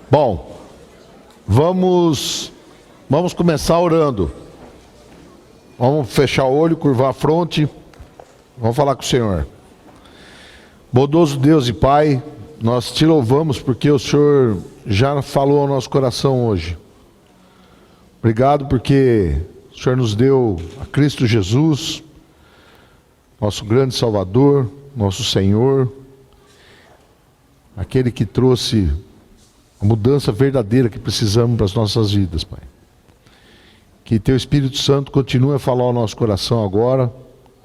Bom, vamos começar orando. Vamos fechar o olho, curvar a fronte. Vamos falar com o Senhor. Bondoso Deus e Pai, nós te louvamos porque o Senhor já falou ao nosso coração hoje. Obrigado porque o Senhor nos deu a Cristo Jesus, nosso grande Salvador, nosso Senhor, aquele que trouxe a mudança verdadeira que precisamos para as nossas vidas, Pai. Que Teu Espírito Santo continue a falar ao nosso coração agora,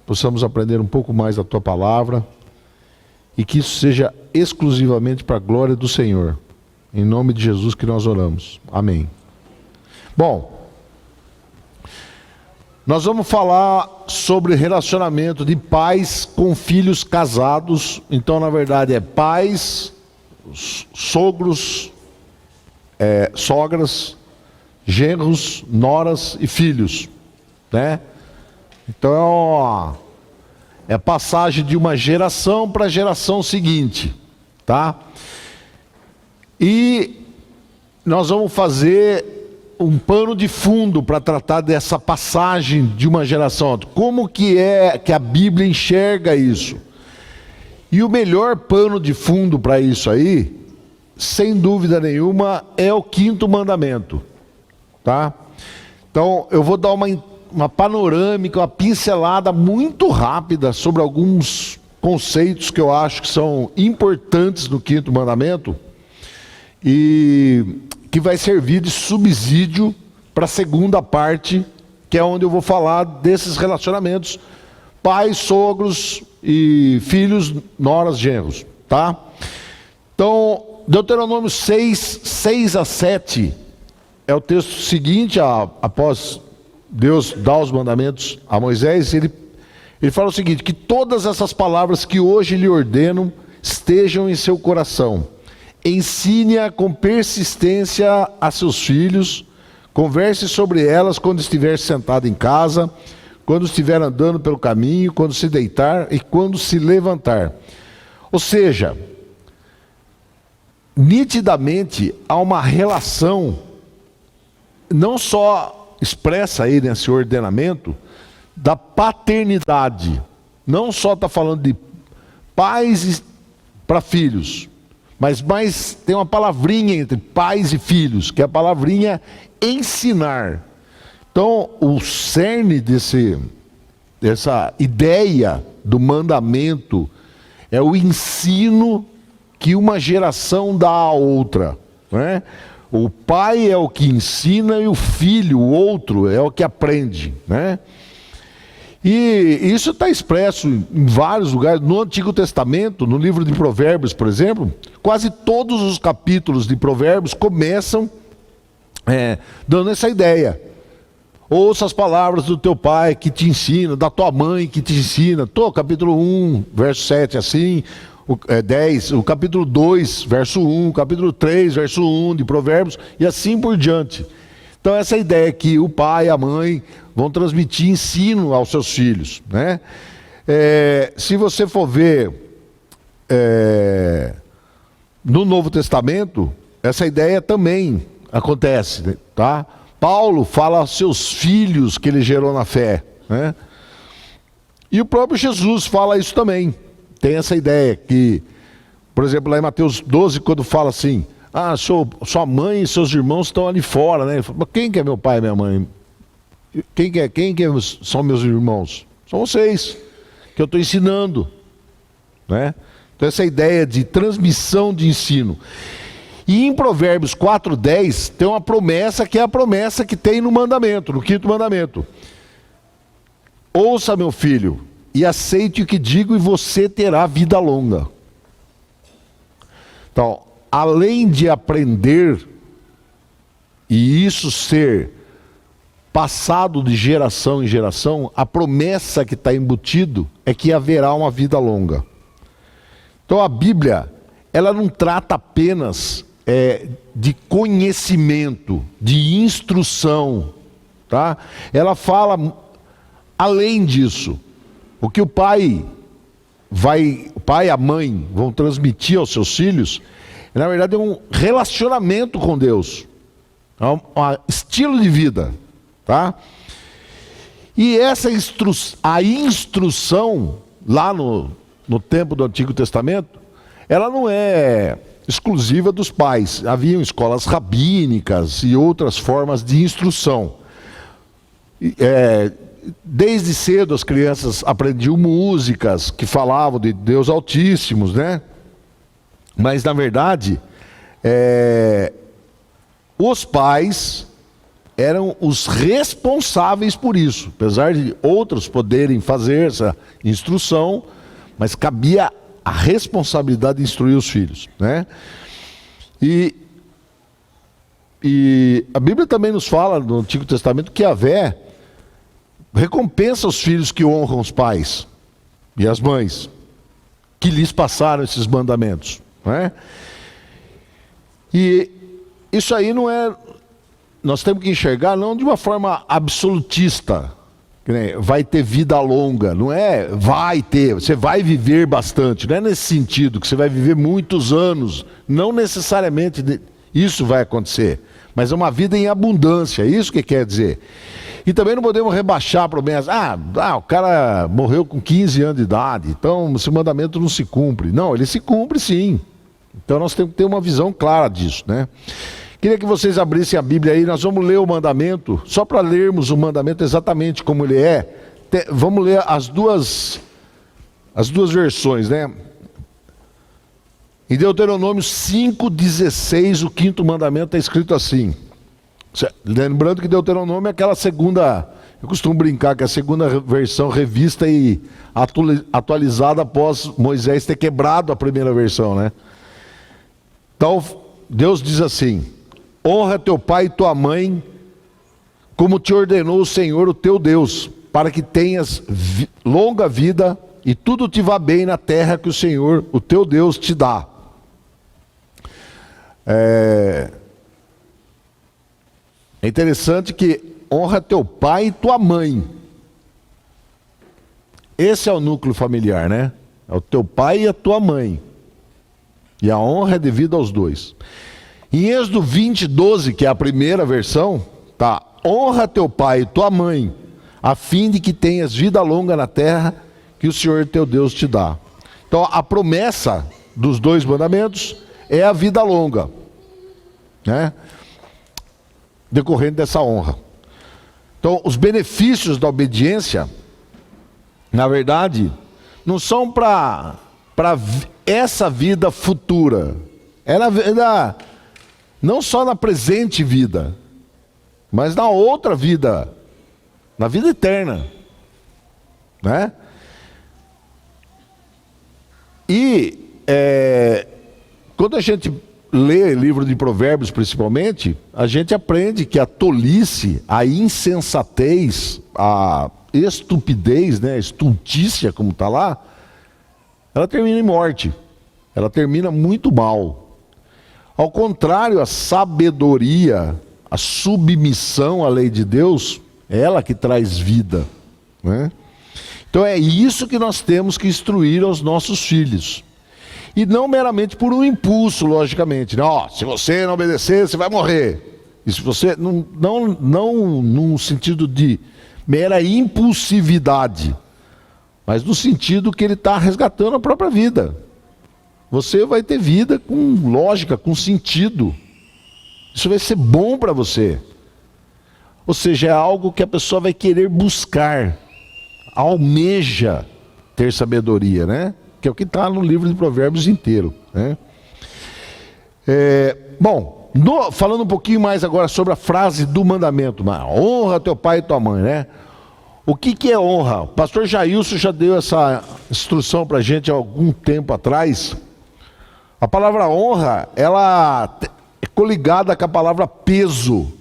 possamos aprender um pouco mais da Tua Palavra e que isso seja exclusivamente para a glória do Senhor. Em nome de Jesus que nós oramos. Amém. Bom, nós vamos falar sobre relacionamento de pais com filhos casados. Então, na verdade, é pais, sogros, sogras, genros, noras e filhos, né? Então é a passagem de uma geração para a geração seguinte, tá? E nós vamos fazer um pano de fundo para tratar dessa passagem de uma geração. Como que é que a Bíblia enxerga isso? E o melhor pano de fundo para isso aí, sem dúvida nenhuma, é o 5º mandamento, tá? Então eu vou dar uma panorâmica, uma pincelada muito rápida sobre alguns conceitos que eu acho que são importantes no 5º mandamento e que vai servir de subsídio para a segunda parte, que é onde eu vou falar desses relacionamentos, pais, sogros e filhos, noras, genros, tá? Então, Deuteronômio 6 a 7, é o texto seguinte, após Deus dar os mandamentos a Moisés, ele fala o seguinte: que todas essas palavras que hoje lhe ordeno estejam em seu coração. Ensine-a com persistência a seus filhos, converse sobre elas quando estiver sentado em casa, quando estiver andando pelo caminho, quando se deitar e quando se levantar. Ou seja, nitidamente há uma relação, não só expressa aí nesse ordenamento, da paternidade. Não só está falando de pais para filhos, mas tem uma palavrinha entre pais e filhos, que é a palavrinha ensinar. Então, o cerne dessa ideia do mandamento é o ensino que uma geração dá à outra, né? O pai é o que ensina e o filho, o outro, é o que aprende, né? E isso está expresso em vários lugares. No Antigo Testamento, no livro de Provérbios, por exemplo, quase todos os capítulos de Provérbios começam dando essa ideia. Ouça as palavras do teu pai que te ensina, da tua mãe que te ensina. Capítulo 1, verso 7, assim, 10, o capítulo 2, verso 1, o capítulo 3, verso 1 de Provérbios, e assim por diante. Então essa ideia é que o pai e a mãe vão transmitir ensino aos seus filhos, né? Se você for ver no Novo Testamento, essa ideia também acontece, tá? Paulo fala aos seus filhos que ele gerou na fé, né? E o próprio Jesus fala isso também. Tem essa ideia que, por exemplo, lá em Mateus 12, quando fala assim: sua mãe e seus irmãos estão ali fora, né? Ele fala: mas quem que é meu pai e minha mãe? Quem são meus irmãos? São vocês, que eu estou ensinando, né? Então essa ideia de transmissão de ensino. E em Provérbios 4:10 tem uma promessa, que é a promessa que tem no mandamento, no 5º mandamento: ouça, meu filho, e aceite o que digo, e você terá vida longa. Então, além de aprender, e isso ser passado de geração em geração, a promessa que está embutido é que haverá uma vida longa. Então a Bíblia, ela não trata apenas de conhecimento, de instrução, tá? Ela fala além disso. O que o pai e a mãe vão transmitir aos seus filhos Na verdade é um relacionamento com Deus. É um estilo de vida, tá? E a instrução lá no tempo do Antigo Testamento, ela não é exclusiva dos pais. Haviam escolas rabínicas e outras formas de instrução. Desde cedo as crianças aprendiam músicas que falavam de Deus Altíssimos, né? Mas na verdade, os pais eram os responsáveis por isso. Apesar de outros poderem fazer essa instrução, mas cabia a responsabilidade de instruir os filhos, né? E a Bíblia também nos fala no Antigo Testamento que Yahvé recompensa os filhos que honram os pais e as mães, que lhes passaram esses mandamentos, né? E isso aí não é... Nós temos que enxergar não de uma forma absolutista, vai ter vida longa, não é vai ter, você vai viver bastante, não é nesse sentido que você vai viver muitos anos, não necessariamente isso vai acontecer, mas é uma vida em abundância, é isso que quer dizer. E também não podemos rebaixar promessas, o cara morreu com 15 anos de idade, então esse mandamento não se cumpre. Não, ele se cumpre sim, então nós temos que ter uma visão clara disso, né? Queria que vocês abrissem a Bíblia aí, nós vamos ler o mandamento, só para lermos o mandamento exatamente como ele é. Vamos ler as duas versões, né? Em Deuteronômio 5,16, o 5º mandamento está escrito assim. Lembrando que Deuteronômio é aquela segunda, eu costumo brincar que é a segunda versão revista e atualizada após Moisés ter quebrado a primeira versão, né? Então, Deus diz assim: honra teu pai e tua mãe, como te ordenou o Senhor, o teu Deus, para que tenhas longa vida e tudo te vá bem na terra que o Senhor, o teu Deus, te dá. É interessante que honra teu pai e tua mãe. Esse é o núcleo familiar, né? É o teu pai e a tua mãe. E a honra é devida aos dois. Em Êxodo 20:12, que é a primeira versão, tá: honra teu pai e tua mãe, a fim de que tenhas vida longa na terra que o Senhor teu Deus te dá. Então a promessa dos dois mandamentos é a vida longa, né? Decorrente dessa honra. Então os benefícios da obediência, na verdade, não são para essa vida futura, é na vida, não só na presente vida, mas na outra vida, na vida eterna, né? E quando a gente lê livro de Provérbios principalmente, a gente aprende que a tolice, a insensatez, a estupidez, né, a estultícia, como está lá, ela termina em morte, ela termina muito mal. Ao contrário, a sabedoria, a submissão à lei de Deus, é ela que traz vida, né? Então é isso que nós temos que instruir aos nossos filhos. E não meramente por um impulso, logicamente. Não, se você não obedecer, você vai morrer. E se você não num sentido de mera impulsividade, mas no sentido que ele está resgatando a própria vida. Você vai ter vida com lógica, com sentido. Isso vai ser bom para você. Ou seja, é algo que a pessoa vai querer buscar, almeja ter sabedoria, né? Que é o que está no livro de Provérbios inteiro, né? Falando um pouquinho mais agora sobre a frase do mandamento, honra teu pai e tua mãe, né? O que é honra? O pastor Jailson já deu essa instrução para a gente há algum tempo atrás. A palavra honra, ela é coligada com a palavra peso.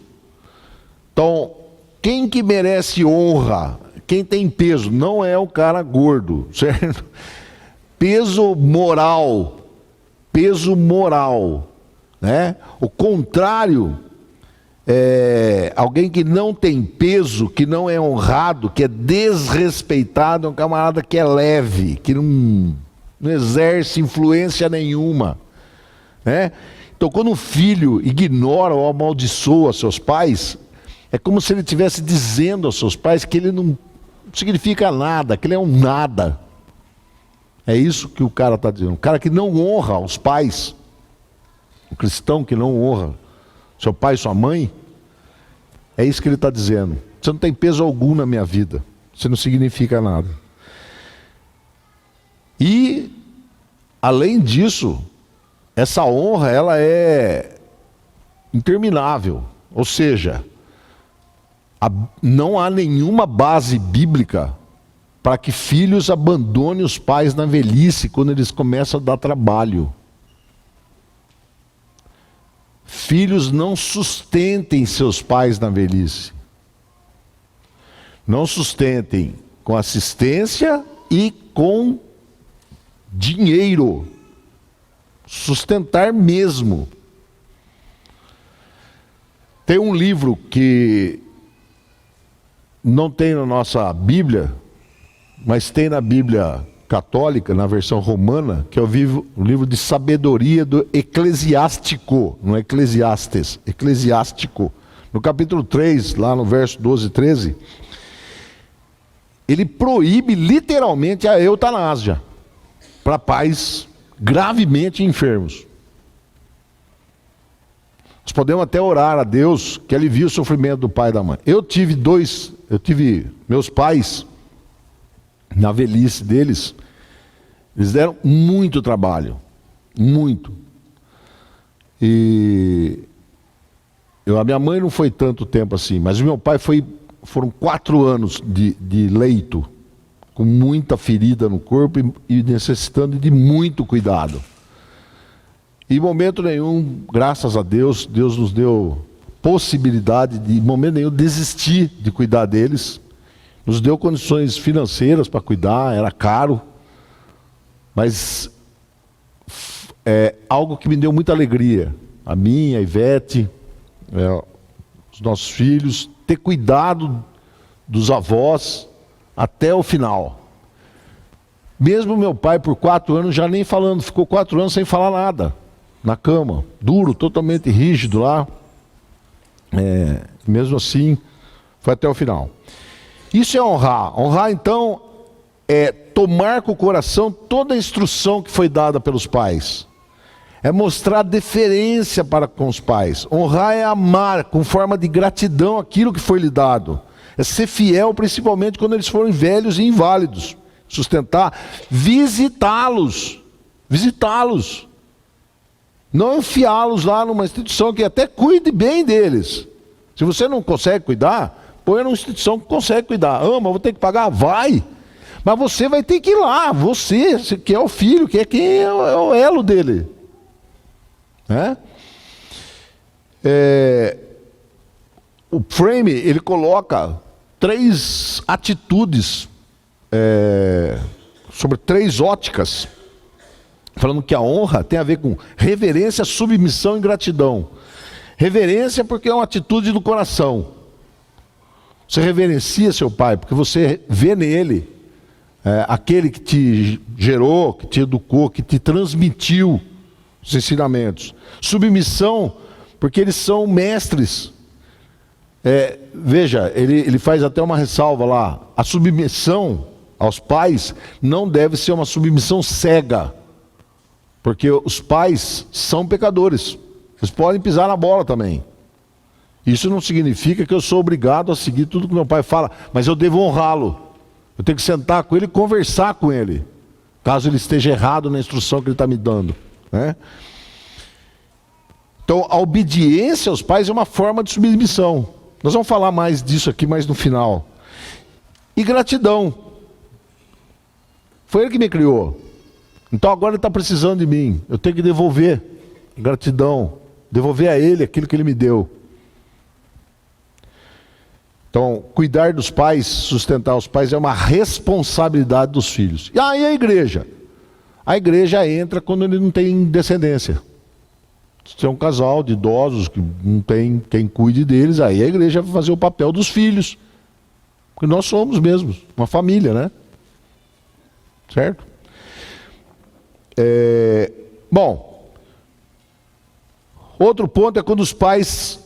Então, quem que merece honra? Quem tem peso? Não é o cara gordo, certo? Peso moral, né? O contrário é alguém que não tem peso, que não é honrado, que é desrespeitado, é um camarada que é leve, que não exerce influência nenhuma, né? Então, quando um filho ignora ou amaldiçoa seus pais, é como se ele estivesse dizendo aos seus pais que ele não significa nada, que ele é um nada. É isso que o cara está dizendo. Um cara que não honra os pais, um cristão que não honra seu pai e sua mãe, é isso que ele está dizendo. Você não tem peso algum na minha vida, você não significa nada. E, além disso, essa honra, ela é interminável. Ou seja, não há nenhuma base bíblica para que filhos abandonem os pais na velhice quando eles começam a dar trabalho. Filhos não sustentem seus pais na velhice. Não sustentem com assistência e com dinheiro. Sustentar mesmo. Tem um livro que não tem na nossa Bíblia, mas tem na Bíblia católica, na versão romana, que é o livro de sabedoria do Eclesiástico, não é Eclesiastes, Eclesiástico. No capítulo 3, lá no verso 12 e 13, ele proíbe literalmente a eutanásia para pais gravemente enfermos. Nós podemos até orar a Deus que alivie o sofrimento do pai e da mãe. Eu tive meus pais, na velhice deles, eles deram muito trabalho, muito. E a minha mãe não foi tanto tempo assim, mas o meu pai foram 4 anos de leito, com muita ferida no corpo e necessitando de muito cuidado. E em momento nenhum, graças a Deus, Deus nos deu possibilidade de, em momento nenhum, desistir de cuidar deles. Nos deu condições financeiras para cuidar, era caro. Mas é algo que me deu muita alegria. A minha, a Ivete, os nossos filhos, ter cuidado dos avós até o final. Mesmo meu pai, por 4 anos, já nem falando, ficou 4 anos sem falar nada, na cama, duro, totalmente rígido lá. Mesmo assim, foi até o final. Isso é honrar. Honrar, então, é tomar com o coração toda a instrução que foi dada pelos pais. É mostrar deferência para com os pais. Honrar é amar com forma de gratidão aquilo que foi lhe dado. É ser fiel, principalmente quando eles forem velhos e inválidos. Sustentar, visitá-los. Visitá-los. Não enfiá-los lá numa instituição que até cuide bem deles. Se você não consegue cuidar, põe numa instituição que consegue cuidar. Vou ter que pagar? Vai. Mas você vai ter que ir lá. Você que é o filho, que é quem é o elo dele. O Frame, ele coloca 3 atitudes sobre 3 óticas, falando que a honra tem a ver com reverência, submissão e gratidão. Reverência porque é uma atitude do coração. Você reverencia seu pai porque você vê nele aquele que te gerou, que te educou, que te transmitiu os ensinamentos. Submissão porque eles são mestres. Veja, ele faz até uma ressalva lá. A submissão aos pais não deve ser uma submissão cega, porque os pais são pecadores. Eles podem pisar na bola também. Isso não significa que eu sou obrigado a seguir tudo que meu pai fala, mas eu devo honrá-lo. Eu tenho que sentar com ele e conversar com ele, caso ele esteja errado na instrução que ele está me dando, né? Então, a obediência aos pais é uma forma de submissão. Nós vamos falar mais disso aqui mais no final. E gratidão. Foi ele que me criou. Então agora ele está precisando de mim. Eu tenho que devolver gratidão. Devolver a ele aquilo que ele me deu. Então, cuidar dos pais, sustentar os pais é uma responsabilidade dos filhos. E aí a igreja? A igreja entra quando ele não tem descendência. Se é um casal de idosos que não tem quem cuide deles, aí a igreja vai fazer o papel dos filhos. Porque nós somos mesmo uma família, né? Certo? Bom, Outro ponto é quando os pais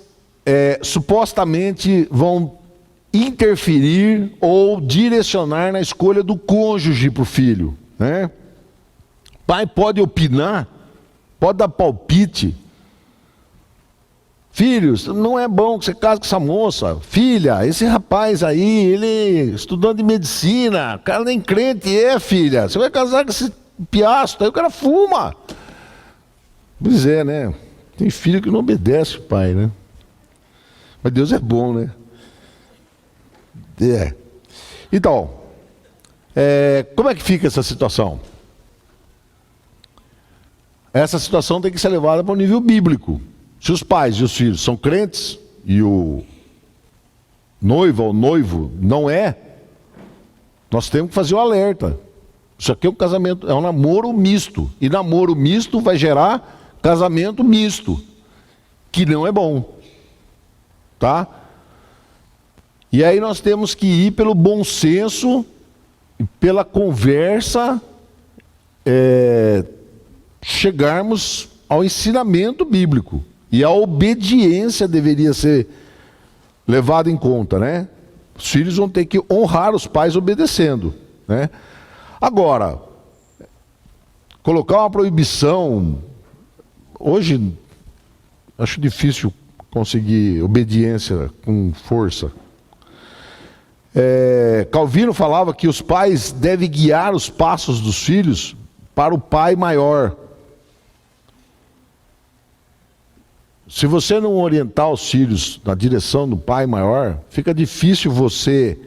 supostamente vão interferir ou direcionar na escolha do cônjuge para o filho, né? Pai pode opinar, pode dar palpite. Filhos, não é bom que você case com essa moça. Filha, esse rapaz aí, ele estudando de medicina, o cara nem crente é, filha. Você vai casar com esse piastro, aí o cara fuma. Pois é, né? Tem filho que não obedece o pai, né? Mas Deus é bom, né? Então, como é que fica essa situação? Essa situação tem que ser levada para o nível bíblico. Se os pais e os filhos são crentes e o noivo ou noivo não é, nós temos que fazer o alerta. Isso aqui é um casamento, é um namoro misto. E namoro misto vai gerar casamento misto, que não é bom. Tá? E aí nós temos que ir pelo bom senso, pela conversa, chegarmos ao ensinamento bíblico. E a obediência deveria ser levada em conta, né? Os filhos vão ter que honrar os pais obedecendo, né? Agora, colocar uma proibição, hoje acho difícil conseguir obediência com força. Calvino falava que os pais devem guiar os passos dos filhos para o pai maior. Se você não orientar os filhos na direção do pai maior, fica difícil você...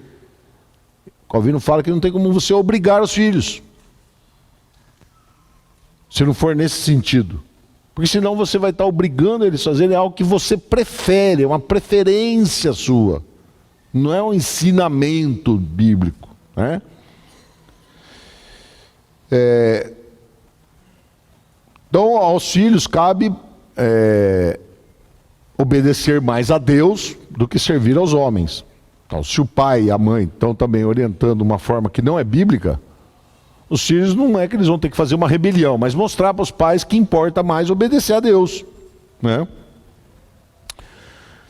Calvino fala que não tem como você obrigar os filhos, se não for nesse sentido. Porque senão você vai estar obrigando eles a fazerem algo que você prefere, é uma preferência sua. Não é um ensinamento bíblico, né? Então, aos filhos cabe obedecer mais a Deus do que servir aos homens. Então, se o pai e a mãe estão também orientando uma forma que não é bíblica, os filhos não é que eles vão ter que fazer uma rebelião, mas mostrar para os pais que importa mais obedecer a Deus, né?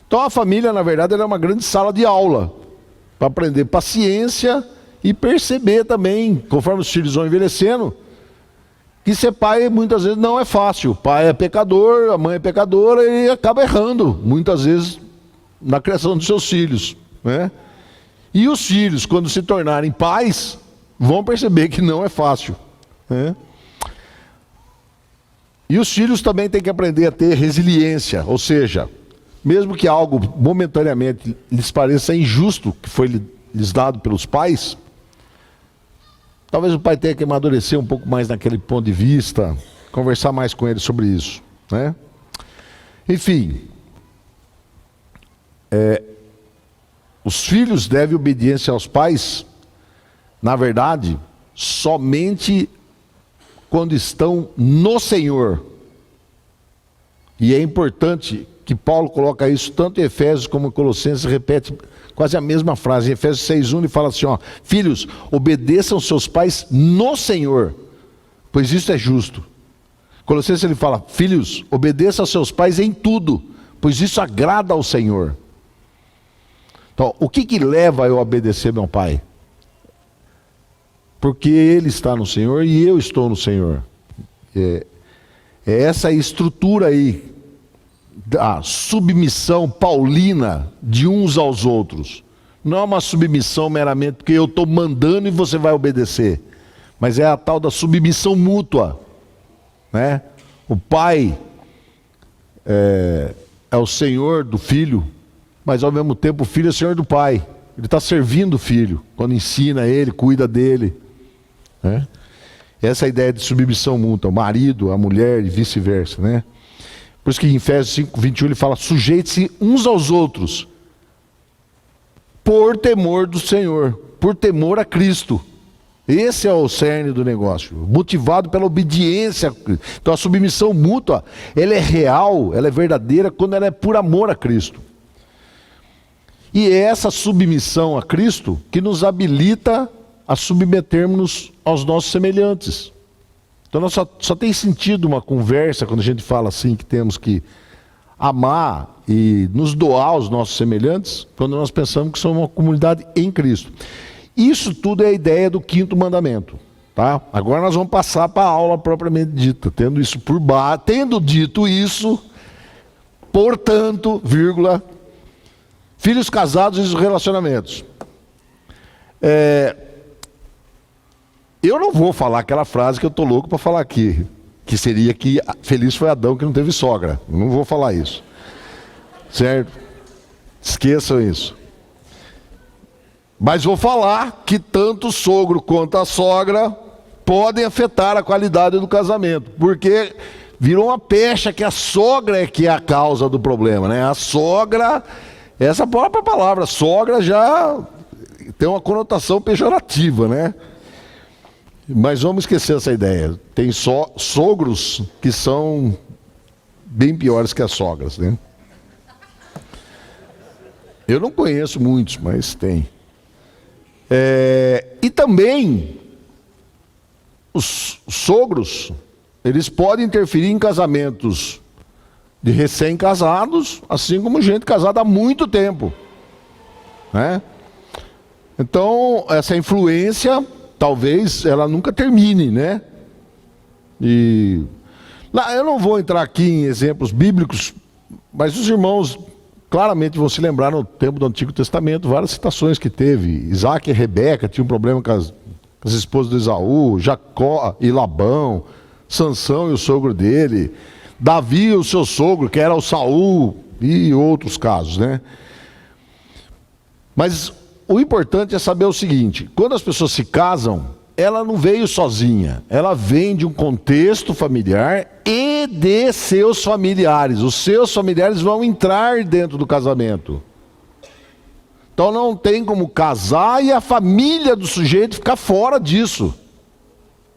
Então a família, na verdade, ela é uma grande sala de aula para aprender paciência e perceber também, conforme os filhos vão envelhecendo, que ser pai muitas vezes não é fácil. O pai é pecador, a mãe é pecadora e acaba errando, muitas vezes, na criação dos seus filhos, né? E os filhos, quando se tornarem pais, vão perceber que não é fácil, né? E os filhos também têm que aprender a ter resiliência, ou seja, mesmo que algo momentaneamente lhes pareça injusto, que foi lhes dado pelos pais, talvez o pai tenha que amadurecer um pouco mais naquele ponto de vista, conversar mais com ele sobre isso, né? Enfim, os filhos devem obediência aos pais, na verdade, somente quando estão no Senhor. E é importante que Paulo coloca isso tanto em Efésios como em Colossenses, repete quase a mesma frase. Em Efésios 6:1 ele fala assim, ó: filhos, obedeçam seus pais no Senhor, pois isso é justo. Colossenses ele fala: filhos, obedeçam aos seus pais em tudo, pois isso agrada ao Senhor. Então, o que leva eu a obedecer meu pai? Porque ele está no Senhor e eu estou no Senhor. É essa estrutura aí, a submissão paulina de uns aos outros. Não é uma submissão meramente porque eu estou mandando e você vai obedecer, mas é a tal da submissão mútua, né? O pai é o senhor do filho, mas ao mesmo tempo o filho é o senhor do pai. Ele está servindo o filho quando ensina ele, cuida dele, né? Essa é a ideia de submissão mútua, o marido, a mulher e vice-versa, né? Por isso que em Efésios 5:21 ele fala: sujeite-se uns aos outros por temor do Senhor, por temor a Cristo. Esse é o cerne do negócio, motivado pela obediência. Então a submissão mútua, ela é real, ela é verdadeira quando ela é por amor a Cristo. E é essa submissão a Cristo que nos habilita a submetermos-nos aos nossos semelhantes. Então só tem sentido uma conversa quando a gente fala assim, que temos que amar e nos doar aos nossos semelhantes quando nós pensamos que somos uma comunidade em Cristo. Isso tudo é a ideia do 5º mandamento. Tá? Agora nós vamos passar para a aula propriamente dita. Tendo dito isso, portanto, vírgula, filhos casados e os relacionamentos. Eu não vou falar aquela frase que eu estou louco para falar aqui, que seria que feliz foi Adão que não teve sogra. Eu não vou falar isso. Certo? Esqueçam isso. Mas vou falar que tanto o sogro quanto a sogra podem afetar a qualidade do casamento, porque virou uma pecha que a sogra é que é a causa do problema, né? A sogra, essa própria palavra, sogra já tem uma conotação pejorativa, né? Mas vamos esquecer essa ideia. Tem só sogros que são bem piores que as sogras, né? Eu não conheço muitos, mas tem. E também os sogros, eles podem interferir em casamentos de recém-casados, assim como gente casada há muito tempo, né? Então, essa influência, talvez, ela nunca termine, né? E eu não vou entrar aqui em exemplos bíblicos, mas os irmãos claramente vão se lembrar no tempo do Antigo Testamento, várias citações que teve. Isaac e Rebeca tinham um problema com as esposas de Esaú, Jacó e Labão, Sansão e o sogro dele, Davi e o seu sogro, que era o Saul, e outros casos, né? Mas o importante é saber o seguinte: quando as pessoas se casam, ela não veio sozinha, ela vem de um contexto familiar e de seus familiares. Os seus familiares vão entrar dentro do casamento. Então não tem como casar e a família do sujeito ficar fora disso.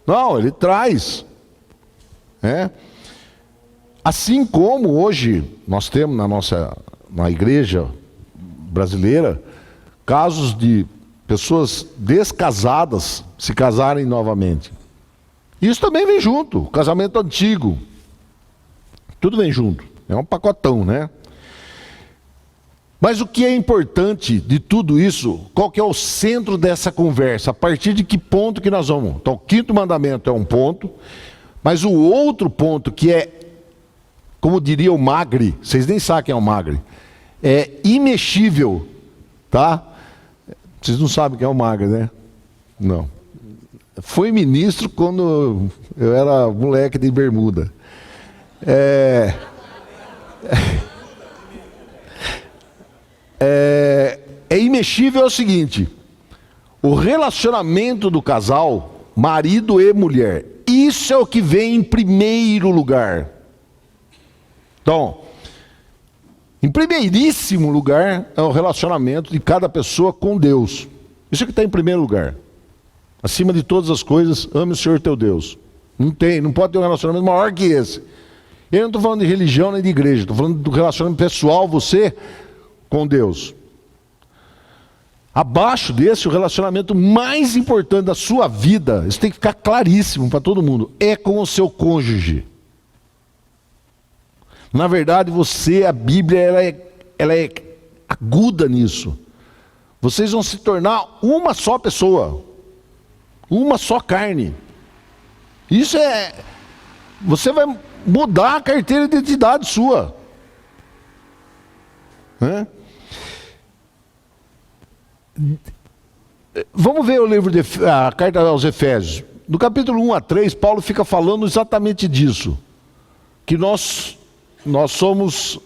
Não, ele traz. Assim como hoje nós temos na igreja brasileira casos de pessoas descasadas se casarem novamente. Isso também vem junto, o casamento antigo. Tudo vem junto, é um pacotão, né? Mas o que é importante de tudo isso, qual que é o centro dessa conversa? A partir de que ponto que nós vamos? Então, o 5º mandamento é um ponto, mas o outro ponto que é, como diria o Magre, vocês nem sabem quem é o Magre, é imexível, tá? Vocês não sabem quem é o Magre, né? Não. Foi ministro quando eu era moleque de bermuda. É imexível é o seguinte: o relacionamento do casal, marido e mulher, isso é o que vem em primeiro lugar. Então, em primeiríssimo lugar é o relacionamento de cada pessoa com Deus. Isso é que está em primeiro lugar. Acima de todas as coisas, ame o Senhor teu Deus. Não pode ter um relacionamento maior que esse. Eu não estou falando de religião nem de igreja, estou falando do relacionamento pessoal, você com Deus. Abaixo desse, o relacionamento mais importante da sua vida, isso tem que ficar claríssimo para todo mundo, é com o seu cônjuge. Na verdade, a Bíblia, ela é aguda nisso. Vocês vão se tornar uma só pessoa, uma só carne. Isso você vai mudar a carteira de identidade sua. Vamos ver o livro a carta aos Efésios. No capítulo 1 a 3, Paulo fica falando exatamente disso. Que nós somos,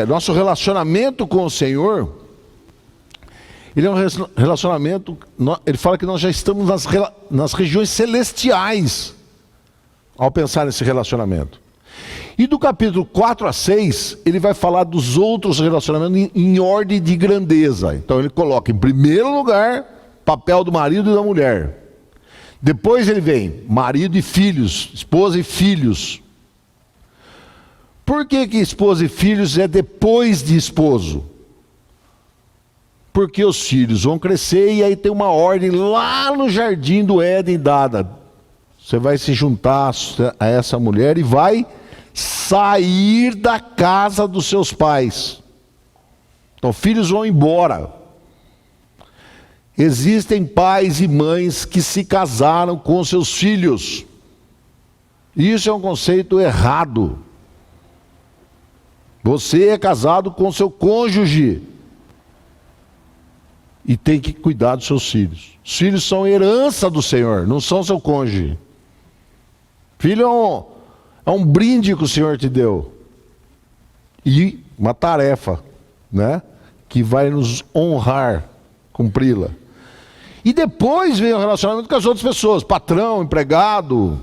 nosso relacionamento com o Senhor, ele é um relacionamento, ele fala que nós já estamos nas regiões celestiais, ao pensar nesse relacionamento. E do capítulo 4 a 6, ele vai falar dos outros relacionamentos em ordem de grandeza. Então ele coloca em primeiro lugar, papel do marido e da mulher. Depois ele vem, marido e filhos, esposa e filhos. Por que esposa e filhos é depois de esposo? Porque os filhos vão crescer e aí tem uma ordem lá no jardim do Éden dada. Você vai se juntar a essa mulher e vai sair da casa dos seus pais. Então, filhos vão embora. Existem pais e mães que se casaram com seus filhos. Isso é um conceito errado. Você é casado com seu cônjuge e tem que cuidar dos seus filhos. Os filhos são herança do Senhor, não são seu cônjuge. Filho é um brinde que o Senhor te deu. E uma tarefa, né? Que vai nos honrar, cumpri-la. E depois vem o relacionamento com as outras pessoas. Patrão, empregado,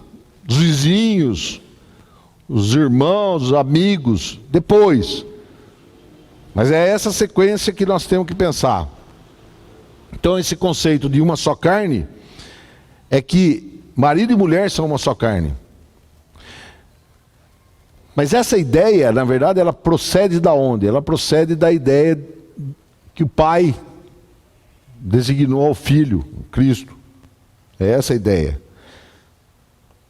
os vizinhos, os irmãos, os amigos. Depois. Mas é essa sequência que nós temos que pensar. Então esse conceito de uma só carne é que marido e mulher são uma só carne. Mas essa ideia, na verdade, ela procede da onde? Ela procede da ideia que o pai designou ao filho, Cristo. É essa a ideia.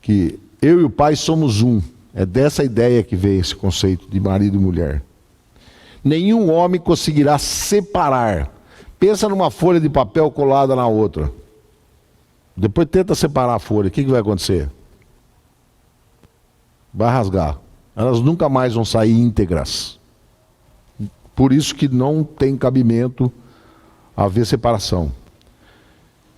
Que eu e o pai somos um. É dessa ideia que veio esse conceito de marido e mulher. Nenhum homem conseguirá separar. Pensa numa folha de papel colada na outra. Depois tenta separar a folha. O que vai acontecer? Vai rasgar. Elas nunca mais vão sair íntegras. Por isso que não tem cabimento haver separação.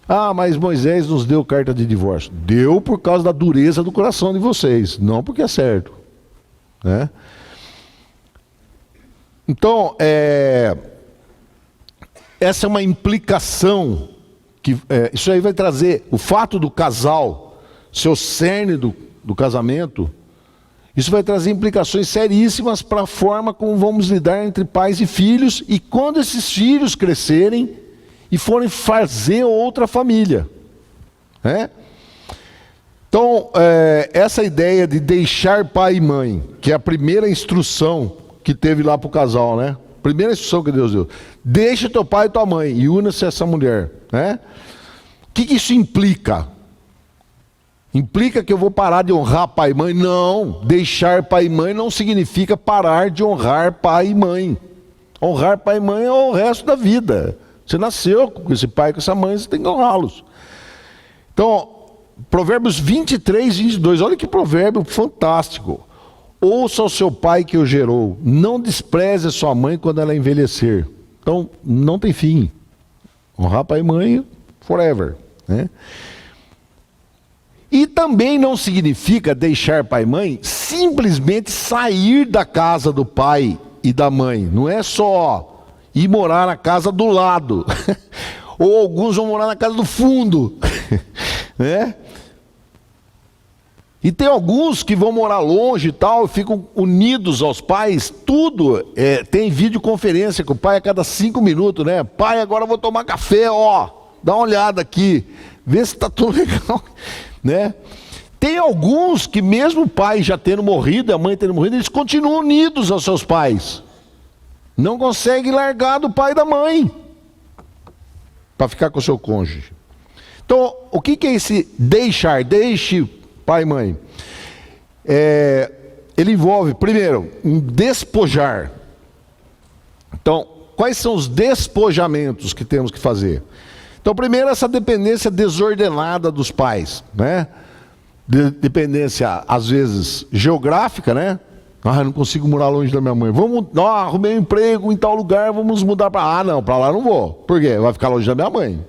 Ah, mas Moisés nos deu carta de divórcio. Deu por causa da dureza do coração de vocês, não porque é certo. Né? Então, essa é uma implicação, que isso aí vai trazer, o fato do casal, ser o cerne do casamento, isso vai trazer implicações seríssimas para a forma como vamos lidar entre pais e filhos, e quando esses filhos crescerem e forem fazer outra família. Né? Então, essa ideia de deixar pai e mãe, que é a primeira instrução que teve lá para o casal, né? Primeira instrução que Deus deu. Deixa teu pai e tua mãe e una-se a essa mulher. Né? O que isso implica? Implica que eu vou parar de honrar pai e mãe? Não. Deixar pai e mãe não significa parar de honrar pai e mãe. Honrar pai e mãe é o resto da vida. Você nasceu com esse pai e com essa mãe, você tem que honrá-los. Então, Provérbios 23, 22. Olha que provérbio fantástico. Ouça o seu pai que o gerou. Não despreze a sua mãe quando ela envelhecer. Então, não tem fim. Honrar pai e mãe forever. Né? E também não significa deixar pai e mãe simplesmente sair da casa do pai e da mãe. Não é só ir morar na casa do lado. Ou alguns vão morar na casa do fundo. Né? E tem alguns que vão morar longe e tal, ficam unidos aos pais, tudo. Tem videoconferência com o pai a cada 5 minutos, né? Pai, agora eu vou tomar café, ó. Dá uma olhada aqui, vê se está tudo legal. Né? Tem alguns que mesmo o pai já tendo morrido, a mãe tendo morrido, eles continuam unidos aos seus pais. Não conseguem largar do pai e da mãe para ficar com o seu cônjuge. Então, o que é esse deixar? Deixe pai e mãe. Ele envolve, primeiro, um despojar. Então, quais são os despojamentos que temos que fazer? Então, primeiro, essa dependência desordenada dos pais, né? Dependência, às vezes, geográfica, né? Ah, eu não consigo morar longe da minha mãe. Arrumei um emprego em tal lugar, vamos mudar para... Ah, não, para lá não vou. Por quê? Vai ficar longe da minha mãe.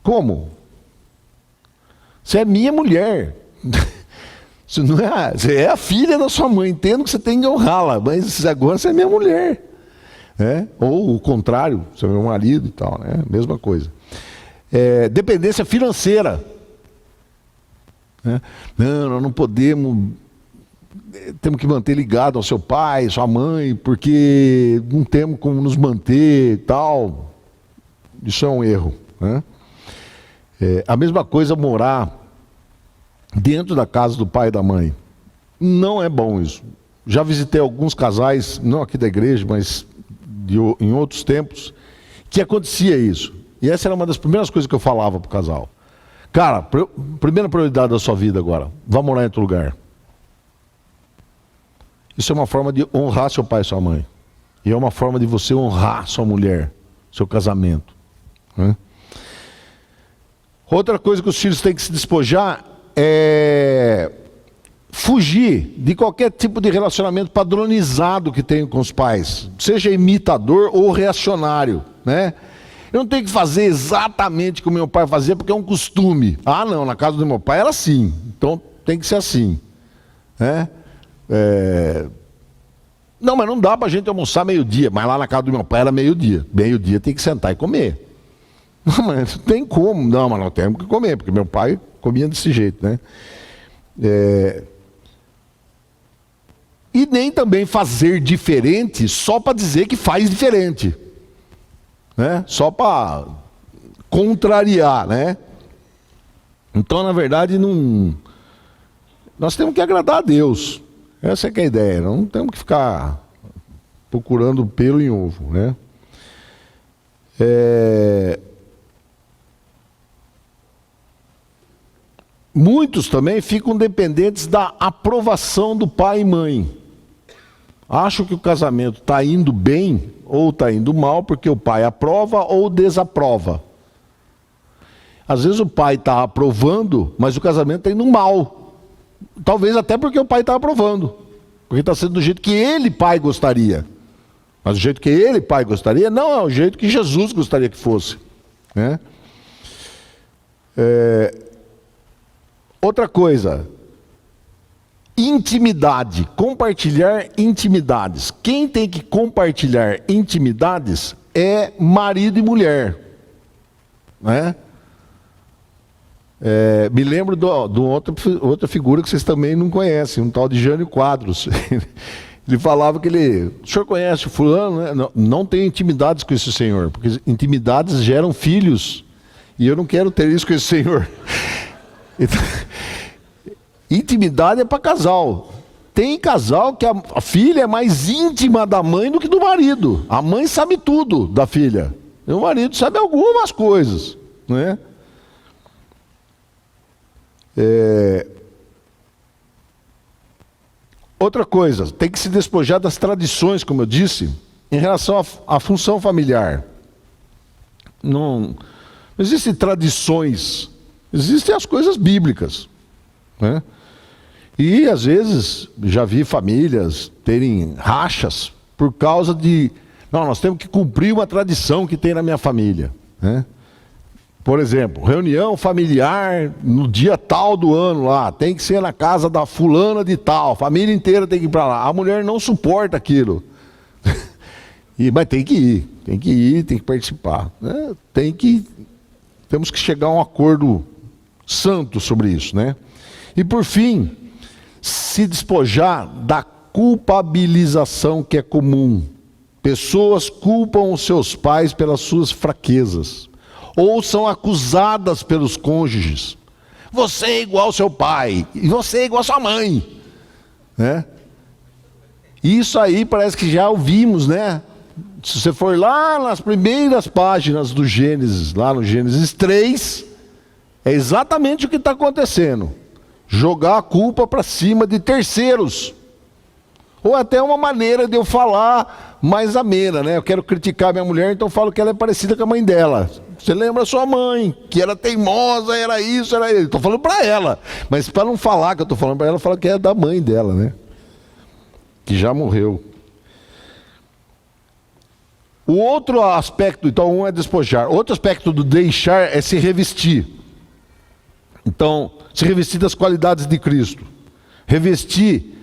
Como? Você é minha mulher. Você é a filha da sua mãe. Entendo que você tem que honrá-la, mas agora você é minha mulher. Ou o contrário, você é meu marido e tal, né? Mesma coisa. Dependência financeira. Não, nós não podemos. Temos que manter ligado ao seu pai, sua mãe, porque não temos como nos manter e tal. Isso é um erro. Né? A mesma coisa morar dentro da casa do pai e da mãe. Não é bom isso. Já visitei alguns casais, não aqui da igreja, mas em outros tempos, que acontecia isso. E essa era uma das primeiras coisas que eu falava para o casal. Cara, primeira prioridade da sua vida agora, vá morar em outro lugar. Isso é uma forma de honrar seu pai e sua mãe. E é uma forma de você honrar sua mulher, seu casamento. Né? Outra coisa que os filhos têm que se despojar é fugir de qualquer tipo de relacionamento padronizado que tenham com os pais, seja imitador ou reacionário, né? Eu não tenho que fazer exatamente como meu pai fazia porque é um costume. Ah, não, na casa do meu pai era assim, então tem que ser assim, né? Não, mas não dá pra gente almoçar meio-dia, mas lá na casa do meu pai era meio-dia. Meio-dia tem que sentar e comer. Não, mas não tem como. Não, mas nós temos que comer, porque meu pai comia desse jeito, né? E nem também fazer diferente só para dizer que faz diferente, né? Só para contrariar, né? Então, na verdade, nós temos que agradar a Deus. Essa é que é a ideia. Não temos que ficar procurando pelo em ovo, né? Muitos também ficam dependentes da aprovação do pai e mãe. Acham que o casamento está indo bem ou está indo mal porque o pai aprova ou desaprova. Às vezes o pai está aprovando, mas o casamento está indo mal. Talvez até porque o pai está aprovando. Porque está sendo do jeito que ele, pai, gostaria. Mas o jeito que ele, pai, gostaria, não é o jeito que Jesus gostaria que fosse. Né? Outra coisa, intimidade, compartilhar intimidades. Quem tem que compartilhar intimidades é marido e mulher, né? Me lembro de outra figura que vocês também não conhecem, um tal de Jânio Quadros. Ele falava que o senhor conhece o fulano, né? Não tem intimidades com esse senhor, porque intimidades geram filhos, e eu não quero ter isso com esse senhor. Então, intimidade é para casal. Tem casal que a filha é mais íntima da mãe do que do marido. A mãe sabe tudo da filha. E o marido sabe algumas coisas, né? Outra coisa, tem que se despojar das tradições, como eu disse, em relação à função familiar. Não existem tradições, existem as coisas bíblicas, né? E às vezes já vi famílias terem rachas por causa de... Não, nós temos que cumprir uma tradição que tem na minha família, né? Por exemplo, reunião familiar no dia tal do ano lá, tem que ser na casa da fulana de tal, a família inteira tem que ir para lá. A mulher não suporta aquilo. Mas tem que ir, tem que participar, né? Temos que chegar a um acordo santo sobre isso, né? E por fim, se despojar da culpabilização que é comum. Pessoas culpam os seus pais pelas suas fraquezas, ou são acusadas pelos cônjuges. Você é igual ao seu pai, e você é igual à sua mãe, né? Isso aí parece que já ouvimos, né? Se você for lá nas primeiras páginas do Gênesis, lá no Gênesis 3, é exatamente o que está acontecendo. Jogar a culpa para cima de terceiros. Ou até uma maneira de eu falar mais amena, né? Eu quero criticar minha mulher, então eu falo que ela é parecida com a mãe dela. Você lembra a sua mãe, que era teimosa, era isso, era isso. Estou falando para ela. Mas para não falar que eu estou falando para ela, eu falo que é da mãe dela, né? Que já morreu. O outro aspecto, então, um é despojar. Outro aspecto do deixar é se revestir. Então, se revestir das qualidades de Cristo. Revestir